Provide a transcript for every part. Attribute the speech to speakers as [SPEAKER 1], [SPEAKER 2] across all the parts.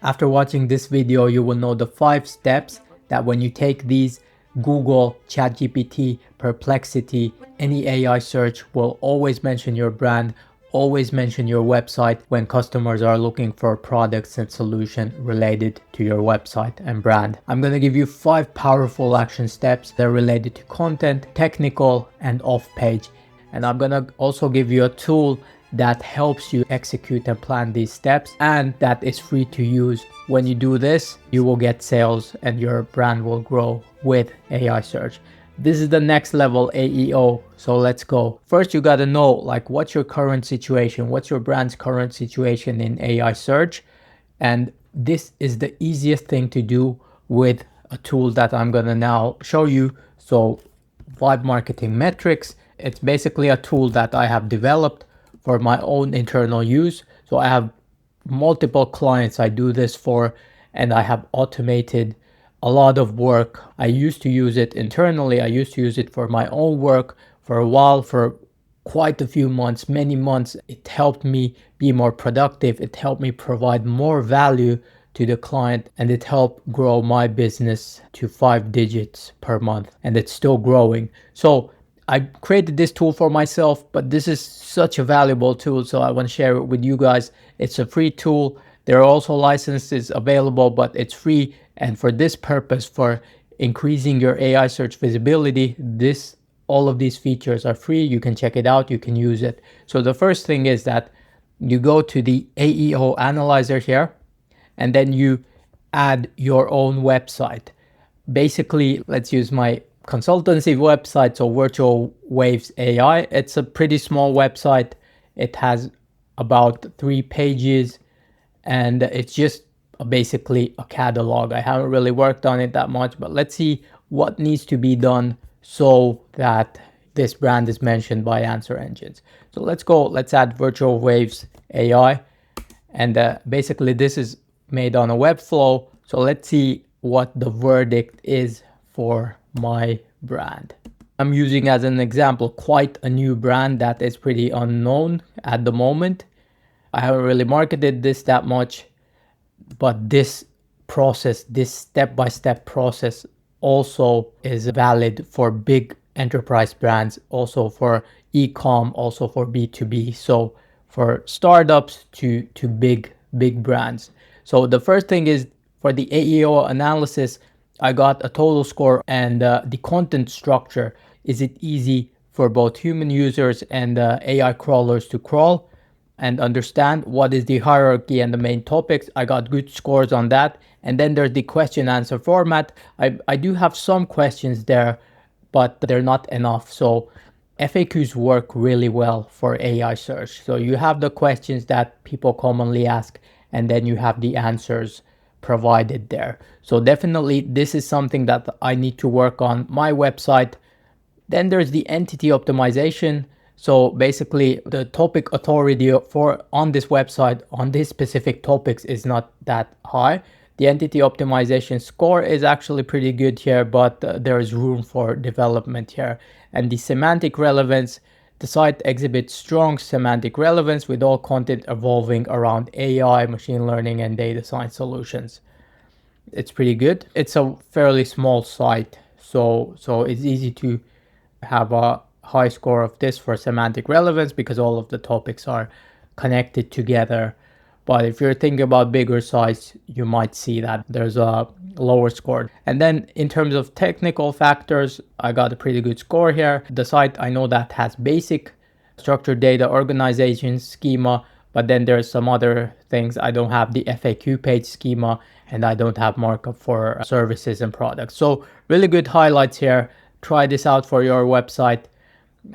[SPEAKER 1] After watching this video, you will know the 5 steps that when you take these, Google, ChatGPT, Perplexity, any AI search will always mention your brand, always mention your website when customers are looking for products and solutions related to your website and brand. I'm going to give you 5 powerful action steps that are related to content, technical, and off-page. And I'm going to also give you a tool that helps you execute and plan these steps, and that is free to use. When you do this, you will get sales and your brand will grow with AI search. This is the next level AEO, so let's go. First, you got to know like what's your current situation, what's your brand's current situation in AI search, and this is the easiest thing to do with a tool that I'm gonna now show you. So Vibe Marketing Metrics, it's basically a tool that I have developed for my own internal use. So I have multiple clients I do this for, and I have automated a lot of work. I used to use it internally. I used to use it for my own work for a while, for quite a few months, many months. It helped me be more productive. It helped me provide more value to the client, and it helped grow my business to 5 digits per month, and it's still growing. So I created this tool for myself, but this is such a valuable tool, so I want to share it with you guys. It's a free tool. There are also licenses available, but it's free. And for this purpose, for increasing your AI search visibility, all of these features are free. You can check it out, you can use it. So the first thing is that you go to the AEO Analyzer here, and then you add your own website. Basically, let's use my consultancy website, so Virtual Waves AI. It's a pretty small website. It has about 3 pages, and it's just basically a catalog. I haven't really worked on it that much, but let's see what needs to be done so that this brand is mentioned by answer engines. So let's add Virtual Waves AI, and basically this is made on a Webflow. So let's see what the verdict is for my brand. I'm using as an example quite a new brand that is pretty unknown at the moment. I haven't really marketed this that much, but this process, this step-by-step process also is valid for big enterprise brands, also for e-com, also for B2B. So for startups to big brands. So the first thing is for the AEO analysis, I got a total score, and the content structure. Is it easy for both human users and AI crawlers to crawl and understand? What is the hierarchy and the main topics? I got good scores on that. And then there's the question answer format. I do have some questions there, but they're not enough. So FAQs work really well for AI search. So you have the questions that people commonly ask, and then you have the answers provided there. So definitely this is something that I need to work on my website. Then there's the entity optimization. So basically the topic authority on this website on these specific topics is not that high. The entity optimization score is actually pretty good here, but there is room for development here. And the semantic relevance, the site exhibits strong semantic relevance with all content evolving around AI, machine learning, and data science solutions. It's pretty good. It's a fairly small site, so it's easy to have a high score of this for semantic relevance because all of the topics are connected together. But if you're thinking about bigger sites, you might see that there's a lower score. And then in terms of technical factors, I got a pretty good score here. The site, I know that has basic structured data organization schema, but then there's some other things. I don't have the FAQ page schema, and I don't have markup for services and products. So really good highlights here. Try this out for your website.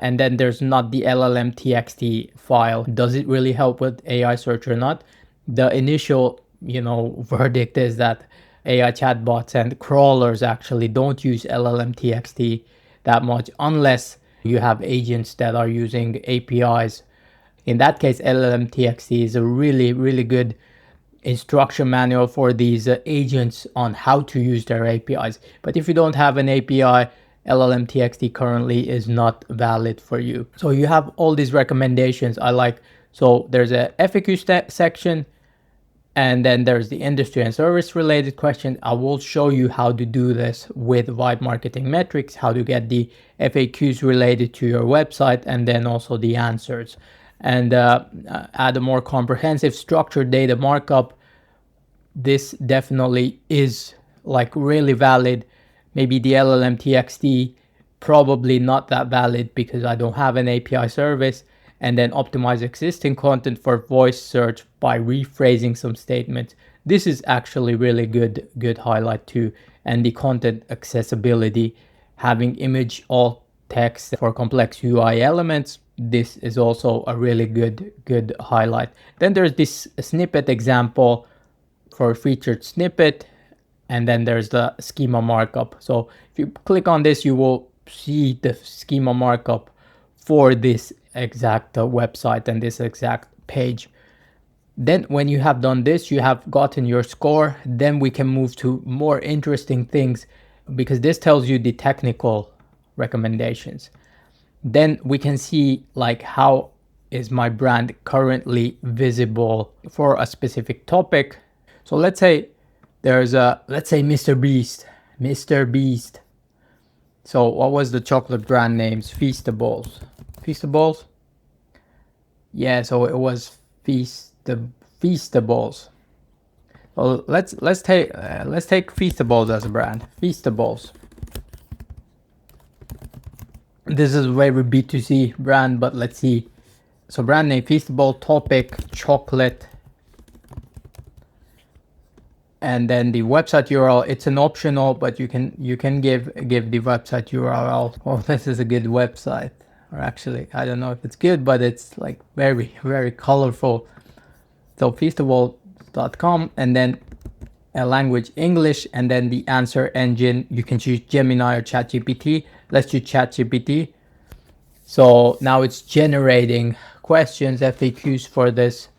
[SPEAKER 1] And then there's not the LLM TXT file. Does it really help with AI search or not? The initial, verdict is that AI chatbots and crawlers actually don't use LLM TXT that much unless you have agents that are using APIs. In that case, LLM TXT is a really, really good instruction manual for these agents on how to use their APIs. But if you don't have an API, LLM TXT currently is not valid for you. So you have all these recommendations I like. So there's a FAQ section, And then there's the industry and service related question. I will show you how to do this with Vibe Marketing Metrics, how to get the FAQs related to your website, and then also the answers. And add a more comprehensive structured data markup. This definitely is like really valid. Maybe the LLM TXT, probably not that valid because I don't have an API service. And then optimize existing content for voice search by rephrasing some statements. This is actually really good highlight too. And the content accessibility, having image alt text for complex UI elements. This is also a really good highlight. Then there's this snippet example for a featured snippet, and then there's the schema markup. So if you click on this, you will see the schema markup for this exact website and this exact page. Then when you have done this, you have gotten your score. Then we can move to more interesting things, because this tells you the technical recommendations. Then we can see like how is my brand currently visible for a specific topic. So let's say there's let's say Mr. Beast. So what was the chocolate brand names? Feastables. Yeah, so it was Feastables. Well, let's take Feastables as a brand. Feastables. This is a very B2C brand, but let's see. So brand name Feastable, topic chocolate, and then the website URL. It's an optional, but you can give the website URL. Oh, this is a good website. Or actually, I don't know if it's good, but it's like very colorful. So feastable.com, and then a language English, and then the answer engine. You can choose Gemini or ChatGPT. Let's choose ChatGPT. So now it's generating questions, FAQs for this.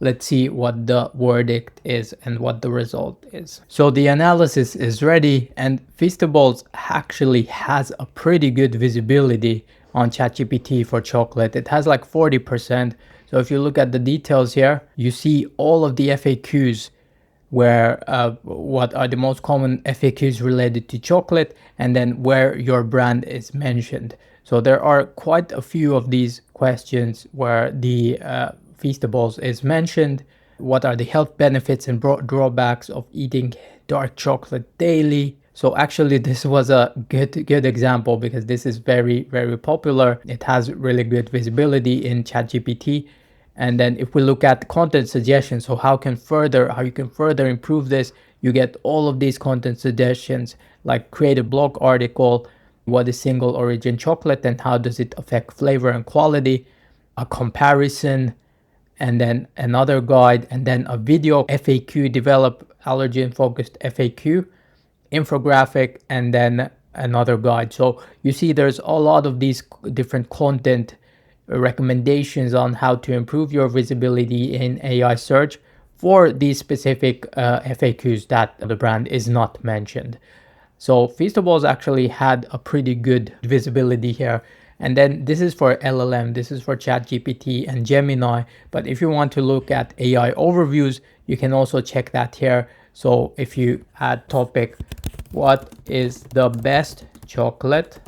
[SPEAKER 1] Let's see what the verdict is and what the result is. So the analysis is ready, and Feastables actually has a pretty good visibility on ChatGPT for chocolate. It has like 40%. So if you look at the details here, you see all of the FAQs where what are the most common FAQs related to chocolate, and then where your brand is mentioned. So there are quite a few of these questions where the Feastables is mentioned. What are the health benefits and drawbacks of eating dark chocolate daily? So actually this was a good example, because this is very popular. It has really good visibility in ChatGPT. And then if we look at content suggestions, so how you can further improve this, you get all of these content suggestions, like create a blog article, what is single origin chocolate and how does it affect flavor and quality, a comparison, and then another guide, and then a video FAQ, develop allergen focused FAQ, infographic, and then another guide. So you see there's a lot of these different content recommendations on how to improve your visibility in AI search for these specific FAQs that the brand is not mentioned. So Feastables actually had a pretty good visibility here. And then this is for LLM, this is for ChatGPT and Gemini. But if you want to look at AI overviews, you can also check that here. So if you add topic, what is the best chocolate?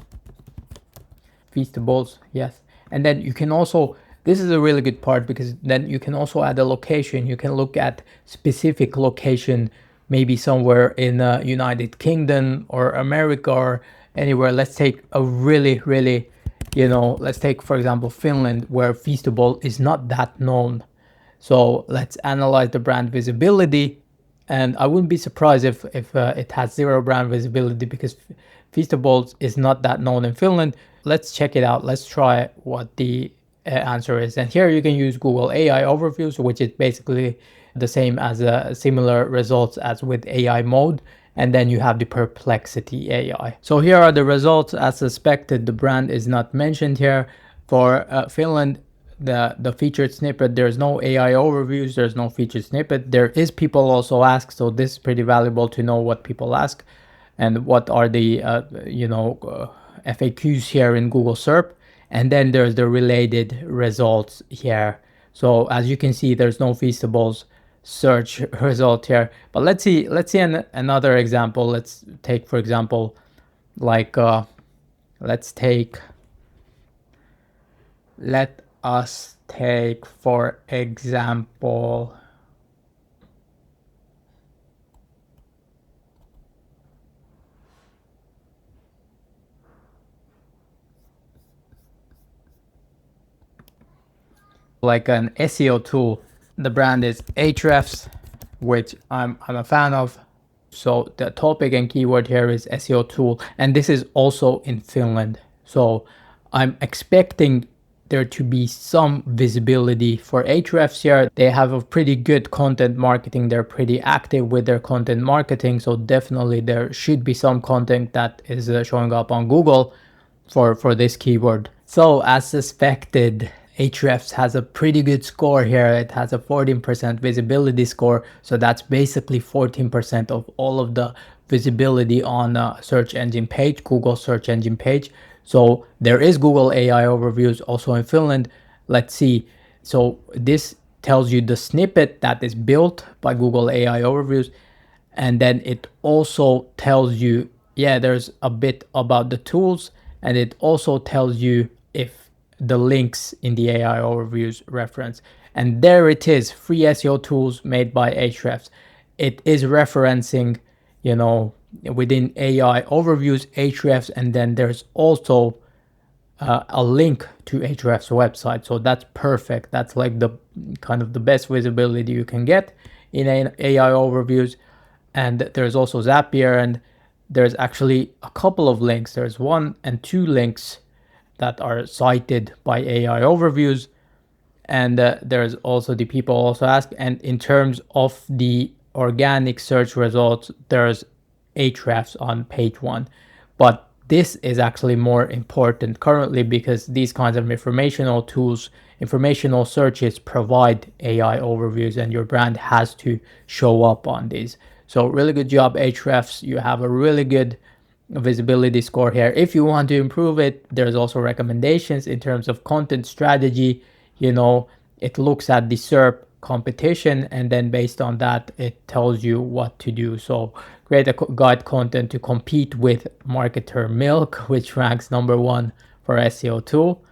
[SPEAKER 1] Feastables, yes. And then you can also, this is a really good part, because then you can also add a location. You can look at specific location, maybe somewhere in United Kingdom or America or anywhere. Let's take a really, let's take, for example, Finland, where Feastable is not that known. So let's analyze the brand visibility. And I wouldn't be surprised if it has zero brand visibility, because Feastables is not that known in Finland. Let's check it out. Let's try what the answer is. And here you can use Google AI overviews, which is basically the same as similar results as with AI mode. And then you have the Perplexity AI. So here are the results. As suspected, the brand is not mentioned here. For Finland, the featured snippet, there's no AI overviews, there's no featured snippet. There is people also ask, so this is pretty valuable to know what people ask and what are the FAQs here in Google SERP. And then there's the related results here. So as you can see, there's no Feastables. search result here. But let's see another example. Let's take, for example, like let us take for example like an SEO tool. The brand is Hrefs, which I'm a fan of. So the topic and keyword here is SEO tool, and this is also in Finland. So I'm expecting there to be some visibility for Hrefs here. They have a pretty good content marketing. They're pretty active with their content marketing. So definitely there should be some content that is showing up on Google for this keyword. So as suspected, Hrefs has a pretty good score here. It has a 14% visibility score. So that's basically 14% of all of the visibility on a search engine page, Google search engine page. So there is Google AI overviews also in Finland. Let's see. So this tells you the snippet that is built by Google AI overviews. And then it also tells you, yeah, there's a bit about the tools, and it also tells you if the links in the AI overviews reference. And there it is, free SEO tools made by Hrefs. It is referencing, you know, within AI overviews, Hrefs, and then there's also a link to Hrefs website. So that's perfect. That's like the kind of the best visibility you can get in AI overviews. And there's also Zapier, and there's actually a couple of links. There's 1 and 2 links that are cited by AI overviews. And there's also the people also ask. And in terms of the organic search results, there's Hrefs on page 1. But this is actually more important currently because these kinds of informational tools, informational searches provide AI overviews, and your brand has to show up on these. So really good job, Hrefs. You have a really good visibility score here. If you want to improve it, there's also recommendations in terms of content strategy. You know, it looks at the SERP competition, and then based on that, it tells you what to do. So create a guide content to compete with Marketer Milk, which ranks #1 for SEO tool.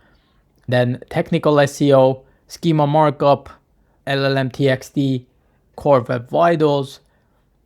[SPEAKER 1] Then technical SEO, schema markup, LLM TXT, core web vitals,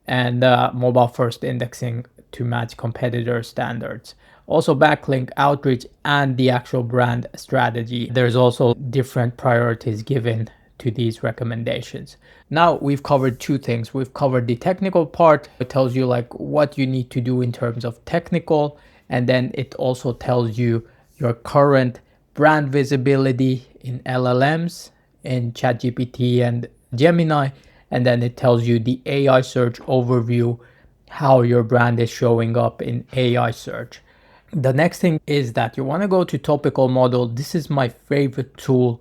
[SPEAKER 1] and mobile first indexing to match competitor standards. Also backlink outreach and the actual brand strategy. There's also different priorities given to these recommendations. Now we've covered 2 things. We've covered the technical part. It tells you like what you need to do in terms of technical, and then it also tells you your current brand visibility in LLMs, in ChatGPT and Gemini, and then it tells you the AI search overview, how your brand is showing up in AI search. The next thing is that you want to go to Topical model. This is my favorite tool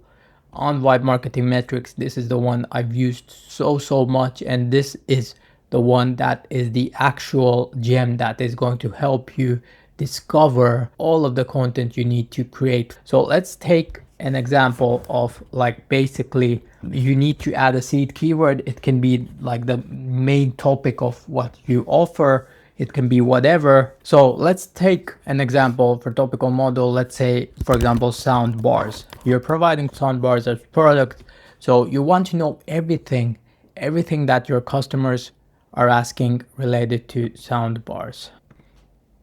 [SPEAKER 1] on Vibe Marketing Metrics. This is the one I've used so much, and this is the one that is the actual gem that is going to help you discover all of the content you need to create. So let's take an example of like basically you need to add a seed keyword. It can be like the main topic of what you offer. It can be whatever. So let's take an example for Topical model. Let's say, for example, sound bars. You're providing sound bars as product. So you want to know everything that your customers are asking related to sound bars.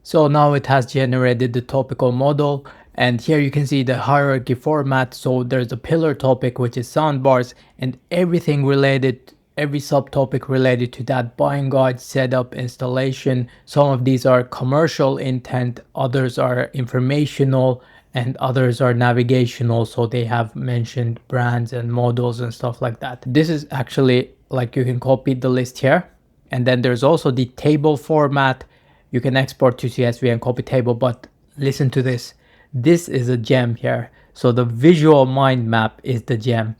[SPEAKER 1] So now it has generated the Topical model, and here you can see the hierarchy format. So there's a pillar topic, which is soundbars, and everything related, every subtopic related to that: buying guide, setup, installation. Some of these are commercial intent, others are informational, and others are navigational. So they have mentioned brands and models and stuff like that. This is actually like you can copy the list here. And then there's also the table format. You can export to CSV and copy table, but listen to this. This is a gem here. So the visual mind map is the gem.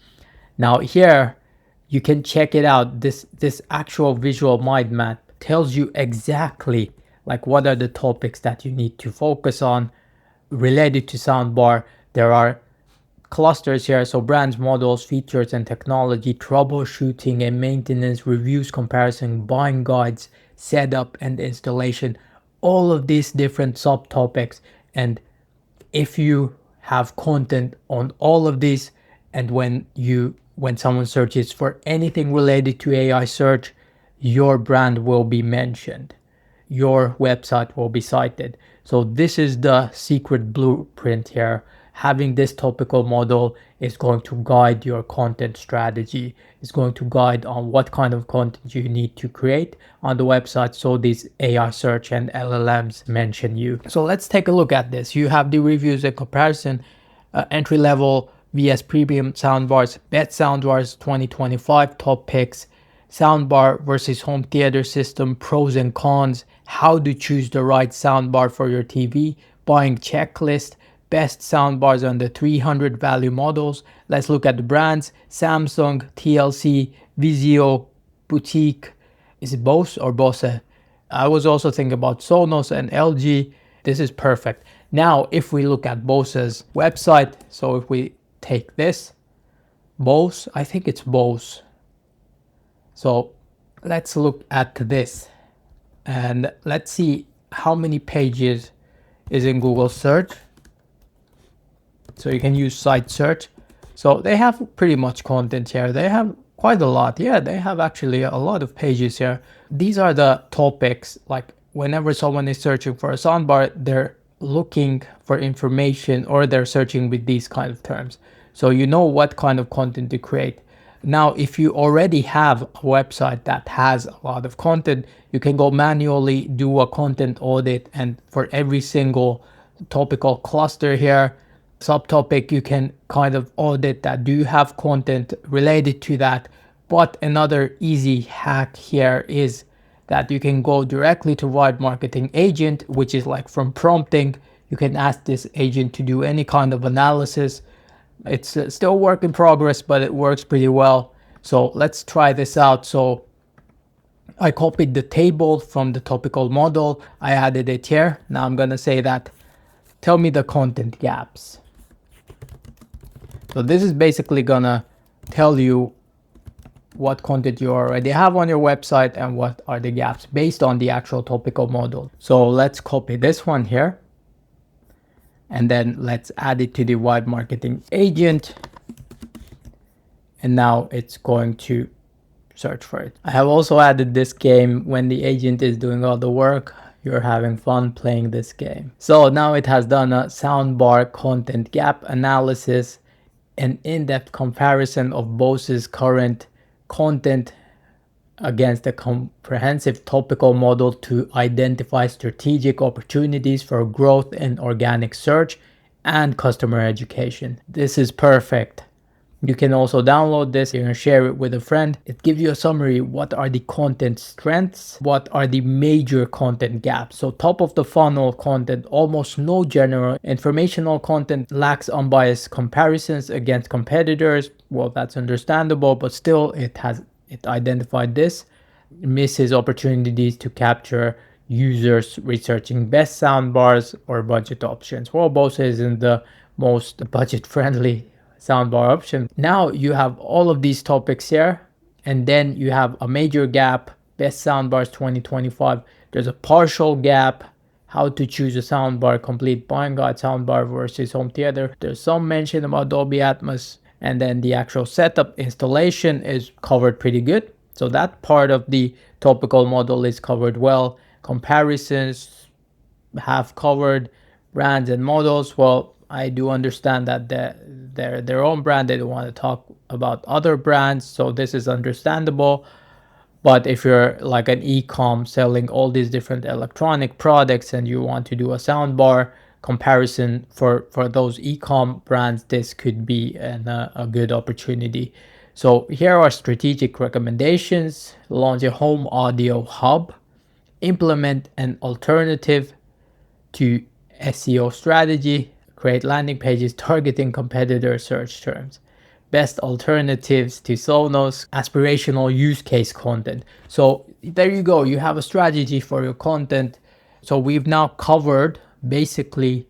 [SPEAKER 1] Now here, you can check it out. This actual visual mind map tells you exactly like what are the topics that you need to focus on related to soundbar. There are clusters here. So brands, models, features and technology, troubleshooting and maintenance, reviews, comparison, buying guides, setup and installation, all of these different subtopics. And if you have content on all of these, and when someone searches for anything related to AI search, your brand will be mentioned, your website will be cited. So this is the secret blueprint here. Having this topical model is going to guide your content strategy. It's going to guide on what kind of content you need to create on the website so these AI search and LLMs mention you. So let's take a look at this. You have the reviews and comparison, entry level vs premium soundbars, best soundbars 2025, top picks, soundbar versus home theater system, pros and cons, how to choose the right soundbar for your TV, buying checklist, best soundbars on the 300 value models. Let's look at the brands: Samsung, TLC, Vizio, Boutique. Is it Bose or Bose? I was also thinking about Sonos and LG. This is perfect. Now, if we look at Bose's website, so if we take this, Bose, I think it's Bose. So let's look at this and let's see how many pages is in Google search. So you can use site search. So they have pretty much content here. They have quite a lot. Yeah, they have actually a lot of pages here. These are the topics. Like whenever someone is searching for a soundbar, they're looking for information or they're searching with these kind of terms. So you know what kind of content to create. Now, if you already have a website that has a lot of content, you can go manually do a content audit, and for every single topical cluster here, subtopic, you can kind of audit that. Do you have content related to that? But another easy hack here is that you can go directly to Wide Marketing Agent, which is like from prompting. You can ask this agent to do any kind of analysis. It's still work in progress, but it works pretty well. So let's try this out. So I copied the table from the topical model. I added it here. Now I'm going to say that, tell me the content gaps. So this is basically going to tell you what content you already have on your website and what are the gaps based on the actual topical model. So let's copy this one here. And then let's add it to the Wide Marketing Agent. And now it's going to search for it. I have also added this game. When the agent is doing all the work, you're having fun playing this game. So now it has done a soundbar content gap analysis, an in-depth comparison of Bose's current content against a comprehensive topical model to identify strategic opportunities for growth in organic search and customer education. This is perfect. You can also download this, you can share it with a friend. It gives you a summary. What are the content strengths? What are the major content gaps? So top of the funnel content, almost no general informational content, lacks unbiased comparisons against competitors. Well, that's understandable, but still it identified this. Misses opportunities to capture users researching best soundbars or budget options. Well, Bose isn't the most budget friendly soundbar option. Now you have all of these topics here, and then you have a major gap, best soundbars 2025. There's a partial gap, how to choose a soundbar, complete buying guide, soundbar versus home theater. There's some mention about Dolby Atmos, and then the actual setup installation is covered pretty good. So that part of the topical model is covered well. Comparisons have covered. Brands and models, well, I do understand that they're their own brand. They don't want to talk about other brands, so this is understandable. But if you're like an e-com selling all these different electronic products and you want to do a soundbar comparison for those e-com brands, this could be a good opportunity. So here are strategic recommendations: launch a home audio hub, implement an alternative to SEO strategy, create landing pages targeting competitor search terms, best alternatives to Sonos, aspirational use case content. So there you go, you have a strategy for your content. So we've now covered basically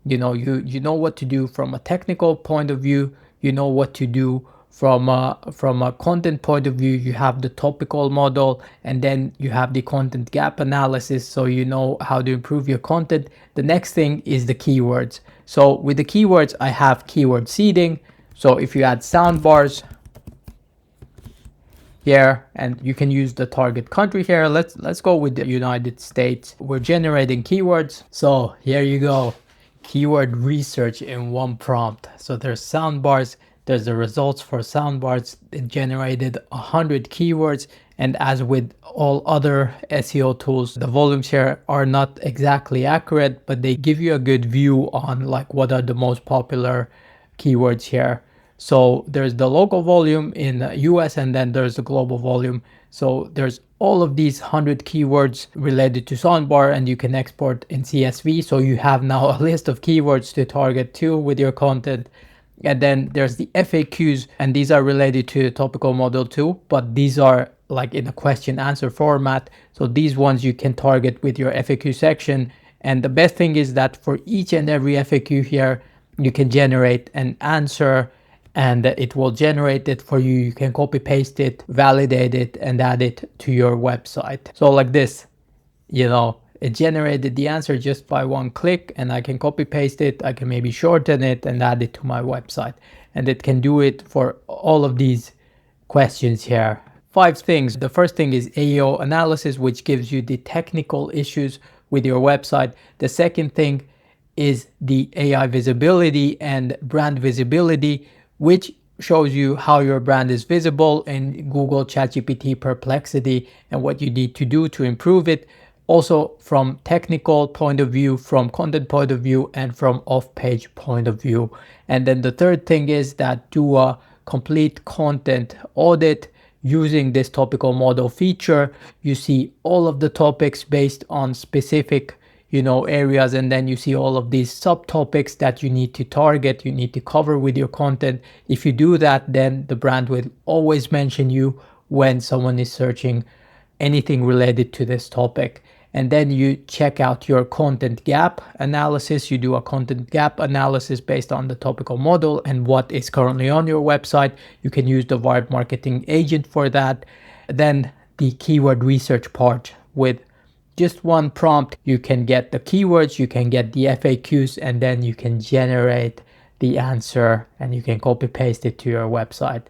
[SPEAKER 1] you know what to do from a technical point of view, you know what to do from a content point of view. You have the topical model, and then you have the content gap analysis, so you know how to improve your content. The next thing is the keywords. So with the keywords, I have keyword seeding. So if you add soundbars here, and you can use the target country here. Let's go with the United States. We're generating keywords. So here you go. Keyword research in one prompt. So there's soundbars, there's the results for soundbars. It generated 100 keywords. And as with all other SEO tools, the volumes here are not exactly accurate, but they give you a good view on like what are the most popular keywords here. So there's the local volume in the US, and then there's the global volume. So there's all of these 100 keywords related to soundbar, and you can export in CSV. So you have now a list of keywords to target to with your content. And then there's the FAQs, and these are related to the topical model too, but these are like in a question answer format. So these ones you can target with your FAQ section. And the best thing is that for each and every FAQ here, you can generate an answer, and it will generate it for you. You can copy paste it, validate it, and add it to your website. So like this, it generated the answer just by one click, and I can copy paste it. I can maybe shorten it and add it to my website. And it can do it for all of these questions here. 5 things. The first thing is AEO analysis, which gives you the technical issues with your website. The second thing is the AI visibility and brand visibility, which shows you how your brand is visible in Google, ChatGPT, Perplexity, and what you need to do to improve it. Also from technical point of view, from content point of view, and from off-page point of view. And then the third thing is that do a complete content audit using this topical model feature. You see all of the topics based on specific areas, and then you see all of these subtopics that you need to target, you need to cover with your content. If you do that, then the brand will always mention you when someone is searching anything related to this topic. And then you check out your content gap analysis. You do a content gap analysis based on the topical model and what is currently on your website. You can use the Vibe Marketing Agent for that. Then the keyword research part. With just one prompt, you can get the keywords, you can get the FAQs, and then you can generate the answer, and you can copy paste it to your website.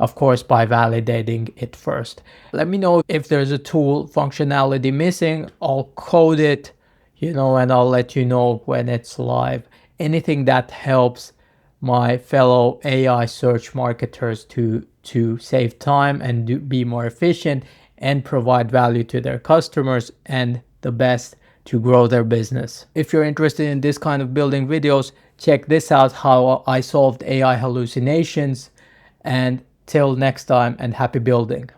[SPEAKER 1] Of course, by validating it first. Let me know if there's a tool functionality missing. I'll code it, and I'll let you know when it's live. Anything that helps my fellow AI search marketers to save time and be more efficient and provide value to their customers, and the best, to grow their business. If you're interested in this kind of building videos, check this out, how I solved AI hallucinations. And till next time, and happy building.